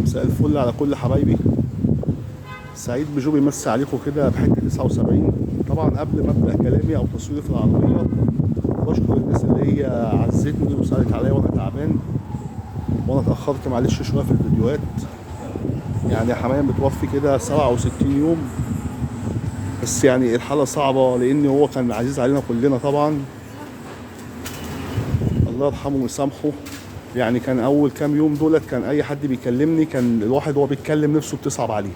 مساء الفل على كل حبايبي. سعيد بجو بيمسي عليكم كده بحته 79. طبعا قبل ما ابدا كلامي او تصويري في العربيه بشكر الناس اللي هي عزتني وسالت عليا وانا تعبان وانا اتاخرت معلش شويه في الفيديوهات. يعني حماية متوفي كده 67 يوم، بس يعني الحاله صعبه لان هو كان عزيز علينا كلنا طبعا. الله يرحمه ويسامحه. يعني كان اول كام يوم دولت كان اي حد بيكلمني كان الواحد وهو بيتكلم نفسه بتصعب عليه.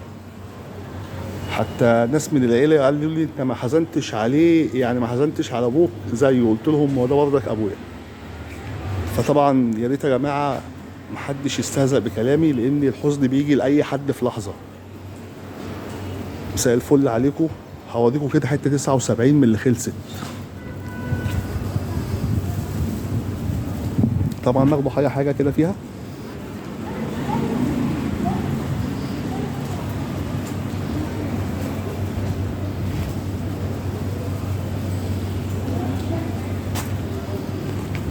حتى ناس من العيله قالوا لي انت ما حزنتش عليه، يعني ما حزنتش على ابوك زيه. قلت لهم هو ده برضك ابويا. فطبعا يا ريت يا جماعه محدش يستهزأ بكلامي لان الحزن بيجي لاي حد في لحظه. مساء الفل عليكم. هوريكم كده حته 79 من اللي خلصت. طبعا ناخدوا حاجه كده فيها.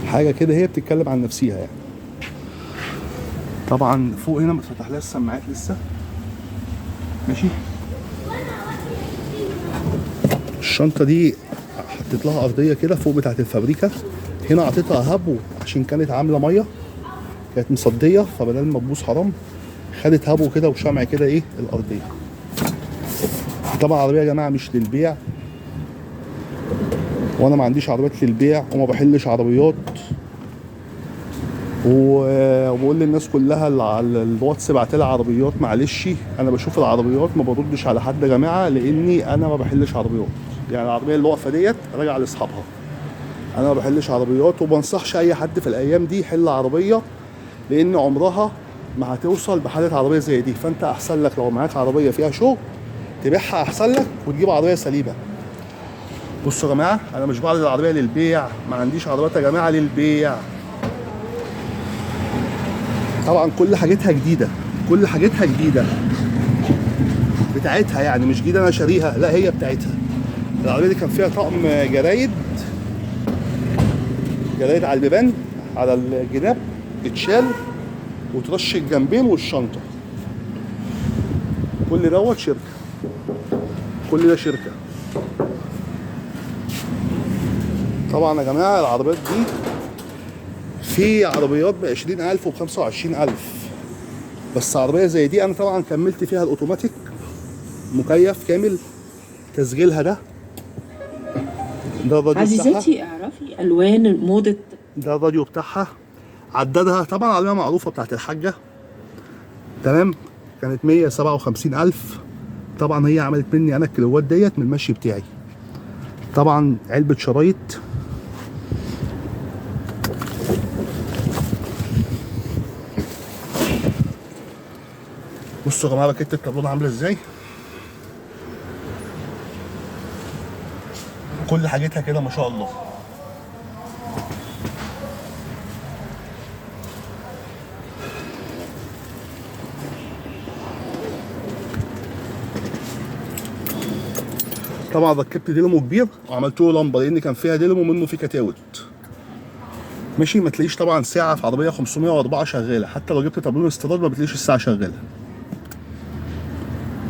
حاجه كده هي بتتكلم عن نفسيها يعني. طبعا فوق هنا متفتح لها السماعات لسه ماشي. الشنطه دي حطيت لها ارضيه كده فوق بتاعت الفابريكا. هنا اعطيتها هبو عشان كانت عامله ميه، كانت مصديه، فبدل ما تبوظ حرام خدت هبو كده وشمع كده ايه الارضيه. طبعا العربيه يا جماعه مش للبيع، وانا ما عنديش عربيات للبيع وما بحلش عربيات. وبقول للناس كلها اللي على الواتس بعت لي عربيات، معلش انا بشوف العربيات ما بردش على حد يا جماعه لاني انا ما بحلش عربيات. يعني العربيه اللي واقفه ديت راجعه لاصحابها. انا ما بحلش عربيات وما بنصحش اي حد في الايام دي يحل عربيه لان عمرها ما هتوصل بحاله عربيه زي دي. فانت احسن لك لو معاك عربيه فيها شغل تبيعها احسن لك وتجيب عربيه سليمه. بصوا يا جماعه انا مش بعرض العربيه للبيع، ما عنديش عربيات يا جماعه للبيع. طبعا كل حاجتها جديده، كل حاجتها جديده بتاعتها، يعني مش جديده انا شاريها، لا هي بتاعتها. العربيه دي كان فيها طقم جرايد على البيبان على الجناب اتشال وترش الجنبين والشنطه. كل دوت شركه، كل ده شركه. طبعا يا جماعه العربيات دي في عربيات ب 20,000 وب 25,000، بس عربيه زي دي انا طبعا كملت فيها الاوتوماتيك مكيف كامل. تسجيلها ده الراديو عزيزتي اعرفي الوان موضه. ده الراديو بتاعها. عددها طبعا عربيه معروفه بتاعت الحاجه تمام. كانت 157,000. طبعا هي عملت مني انا الكيلوات ديت من المشي بتاعي. طبعا علبه شرايط. بصوا يا جماعه باكيت الكربون عامله ازاي. كل حاجتها كده ما شاء الله. طبعا ركبت دينامو كبير وعملت له لمبه لان كان فيها دينامو منه في كتاوت ماشي. ما تلاقيش طبعا ساعه في عربيه 504 شغاله، حتى لو جبت تابلون استيراد ما بتلاقيش الساعه شغاله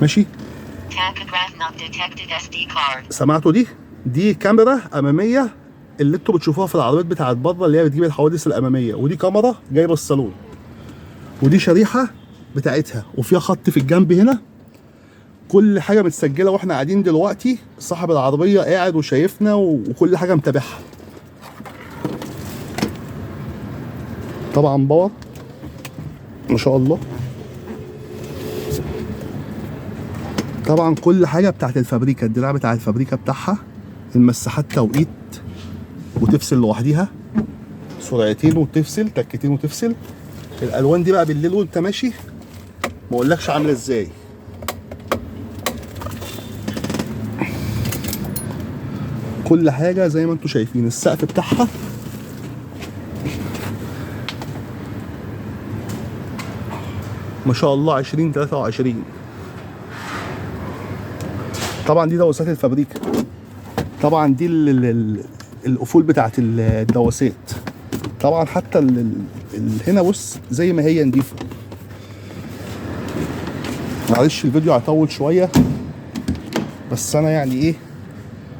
ماشي. سمعتوا دي كاميرا اماميه اللي انتوا بتشوفوها في العربيات بتاعت بره اللي هي بتجيب الحوادث الاماميه، ودي كاميرا جايبه الصالون، ودي شريحه بتاعتها وفيها خط في الجنب هنا. كل حاجه متسجله واحنا قاعدين دلوقتي، صاحب العربيه قاعد وشايفنا وكل حاجه متابعها. طبعا باور ما شاء الله. طبعا كل حاجه بتاعت الفابريكا، الدراع بتاع الفابريكا بتاعها، المساحات توقيت وتفصل لوحديها، سرعتين وتفصل، تكتين وتفصل. الالوان دي بقى بالليل وانت ماشي ما اقولكش عامله ازاي. كل حاجه زي ما انتم شايفين. السقف بتاعها ما شاء الله 2023. طبعا دي دواسات الفابريكا. طبعا دي القفول بتاعت الدواسات. طبعا حتى هنا بص زي ما هي نضيفه. معلش الفيديو هيطول شويه، بس انا يعني ايه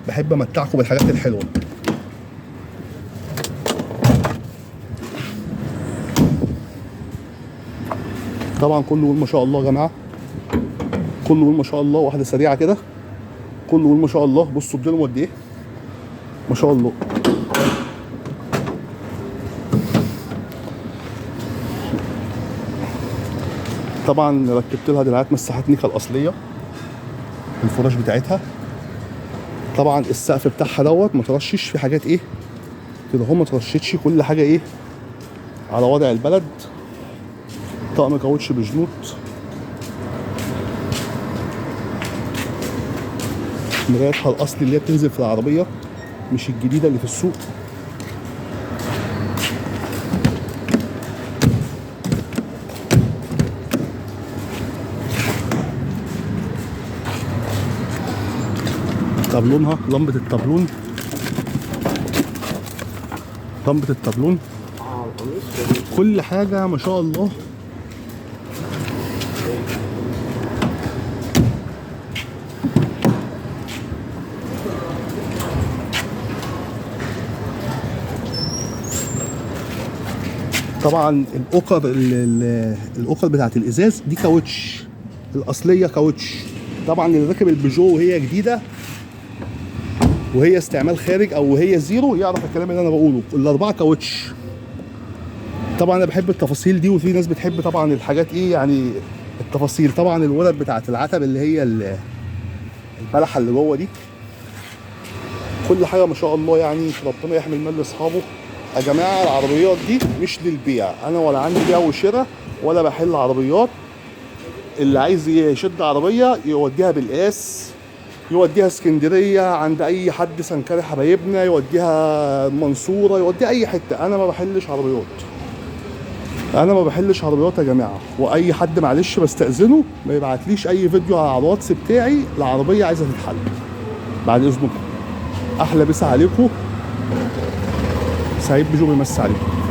بحب امتعكم بالحاجات الحلوه. طبعا كله يقول ما شاء الله يا جماعه، كله يقول ما شاء الله. واحده سريعه كده، كله يقول ما شاء الله. بصوا بدلهم قد ايه ما شاء الله. طبعا ركبت لها دراعات مساحات نيكا الاصليه، الفراش بتاعتها. طبعا السقف بتاعها دوت مترشش في حاجات ايه كده، هو مترشتش، كل حاجه ايه على وضع البلد. طقم كاوتش بجنوط، مرايتها الاصلي اللي هي بتنزل في العربيه، مش الجديده اللي في السوق. طابلونها، لمبه الطابلون، لمبه الطابلون، كل حاجه ما شاء الله. طبعا الاوكر بتاعت الازاز دي كاوتش الاصليه كاوتش. طبعا اللي راكب البيجو وهي جديده وهي استعمال خارج او وهي زيرو يعرف الكلام اللي انا بقوله. الاربعه كاوتش. طبعا انا بحب التفاصيل دي، وفي ناس بتحب طبعا الحاجات ايه يعني التفاصيل. طبعا الولد بتاعت العتب اللي هي البلحه اللي جوه دي، كل حاجه ما شاء الله يعني. ربنا يحمي المال لاصحابه. يا جماعه العربيات دي مش للبيع، انا ولا عندي بيع وشراء ولا بحل عربيات. اللي عايز يشد عربيه يوديها بالقاس، يوديها اسكندريه عند اي حد سنكري حبايبنا، يوديها المنصوره، يوديها اي حته. انا ما بحلش عربيات، انا ما بحلش عربيات يا جماعه. واي حد معلش بستاذنه ما يبعتليش اي فيديو على الواتس بتاعي العربيه عايزه تتحل، بعد اذنكم. احلى مسا عليكم، سعيد بيجو بيمسي عليكم.